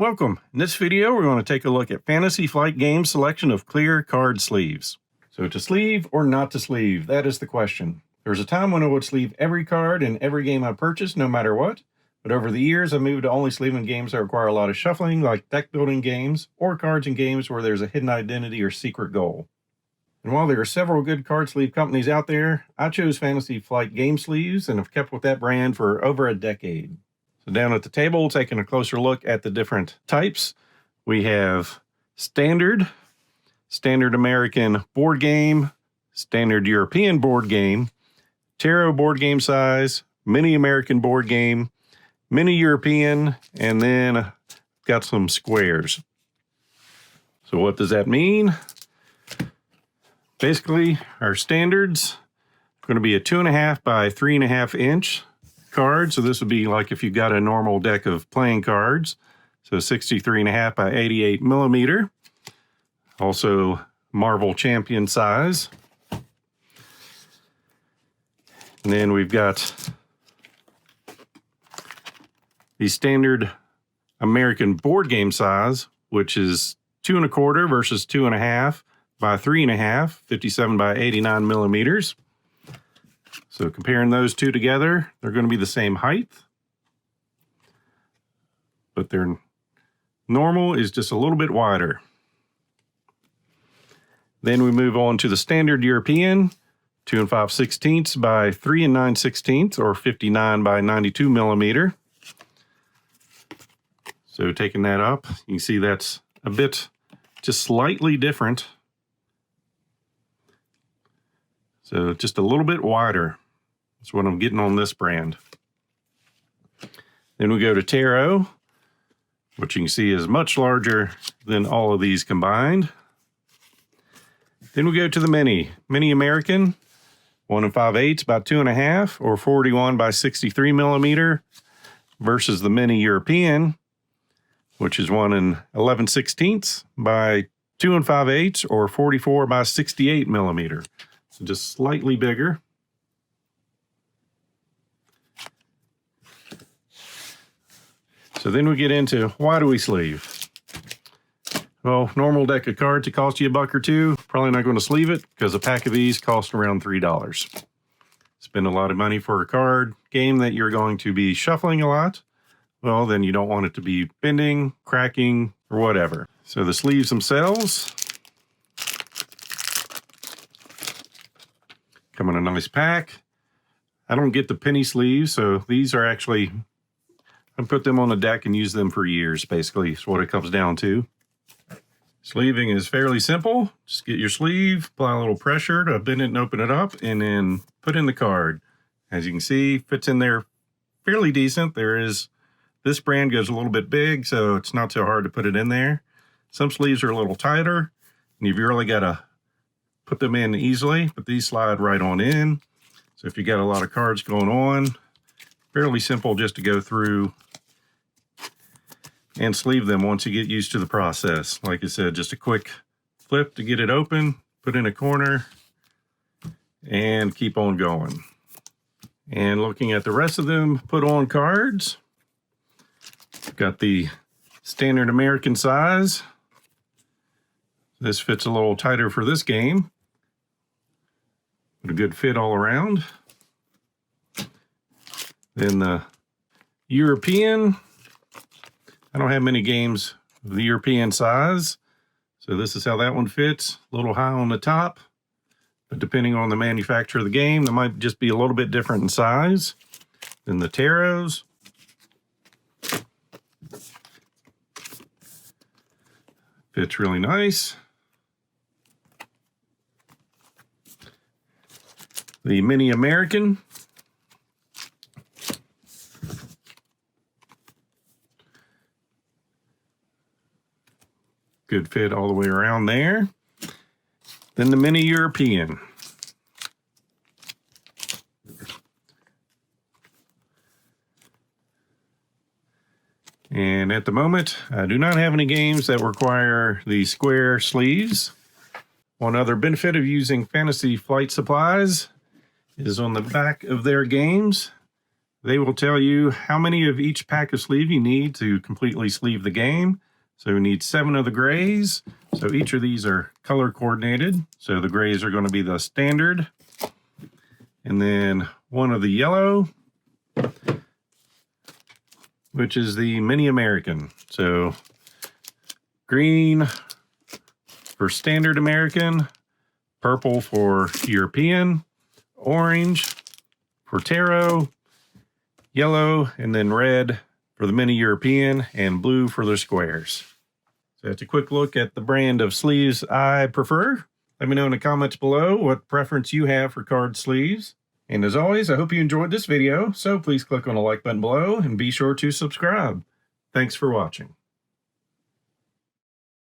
Welcome. In this video, we're going to take a look at Fantasy Flight Games' selection of clear card sleeves. So to sleeve or not to sleeve, that is the question. There was a time when I would sleeve every card in every game I purchased, no matter what. But over the years, I moved to only sleeving games that require a lot of shuffling, like deck building games, or cards in games where there's a hidden identity or secret goal. And while there are several good card sleeve companies out there, I chose Fantasy Flight Game Sleeves and have kept with that brand for over a decade. So down at the table, taking a closer look at the different types, we have standard American board game, standard European board game, tarot board game size, mini American board game, mini European, and then got some squares. So what does that mean? Basically, our standards are going to be a 2.5 by 3.5 inch card. So this would be like if you got a normal deck of playing cards. So 63.5 by 88 millimeter. Also Marvel Champion size. And then we've got the standard American board game size, which is 2.25 versus 2.5 by 3.5, 57 by 89 millimeters. So comparing those two together, they're going to be the same height, but their normal is just a little bit wider. Then we move on to the standard European, 2 5/16 by 3 9/16, or 59 by 92 millimeter. So taking that up, you can see that's a bit just slightly different. So just a little bit wider. That's what I'm getting on this brand. Then we go to tarot, which you can see is much larger than all of these combined. Then we go to the mini American, 1 5/8 by 2.5, or 41 by 63 millimeter, versus the mini European, which is 1 11/16 by 2 5/8, or 44 by 68 millimeter. So just slightly bigger. So then we get into, why do we sleeve? Well, normal deck of cards, it costs you $1 or $2. Probably not going to sleeve it because a pack of these costs around $3. Spend a lot of money for a card game that you're going to be shuffling a lot. Well, then you don't want it to be bending, cracking, or whatever. So the sleeves themselves come in a nice pack. I don't get the penny sleeves, so these are actually, I put them on the deck and use them for years, basically, is what it comes down to. Sleeving is fairly simple. Just get your sleeve, apply a little pressure to bend it and open it up, and then put in the card. As you can see, fits in there fairly decent. This brand goes a little bit big, so it's not so hard to put it in there. Some sleeves are a little tighter, and you've really got to put them in easily, but these slide right on in. So if you got a lot of cards going on, fairly simple just to go through and sleeve them once you get used to the process. Like I said, just a quick flip to get it open, put in a corner, and keep on going. And looking at the rest of them put on cards, got the standard American size. This fits a little tighter for this game, but a good fit all around. Then the European, I don't have many games of the European size, so this is how that one fits. A little high on the top, but depending on the manufacturer of the game, they might just be a little bit different in size. Then the tarots. Fits really nice. The mini American. Good fit all the way around there. Then the mini European. And at the moment, I do not have any games that require the square sleeves. One other benefit of using Fantasy Flight supplies is on the back of their games. They will tell you how many of each pack of sleeve you need to completely sleeve the game. So we need 7 of the grays. So each of these are color coordinated. So the grays are going to be the standard. And then 1 of the yellow, which is the mini American. So green for standard American, purple for European, orange for Taro, yellow, and then red for the mini European, and blue for the squares. So that's a quick look at the brand of sleeves I prefer. Let me know in the comments below what preference you have for card sleeves. And as always, I hope you enjoyed this video, so please click on the like button below and be sure to subscribe. Thanks for watching.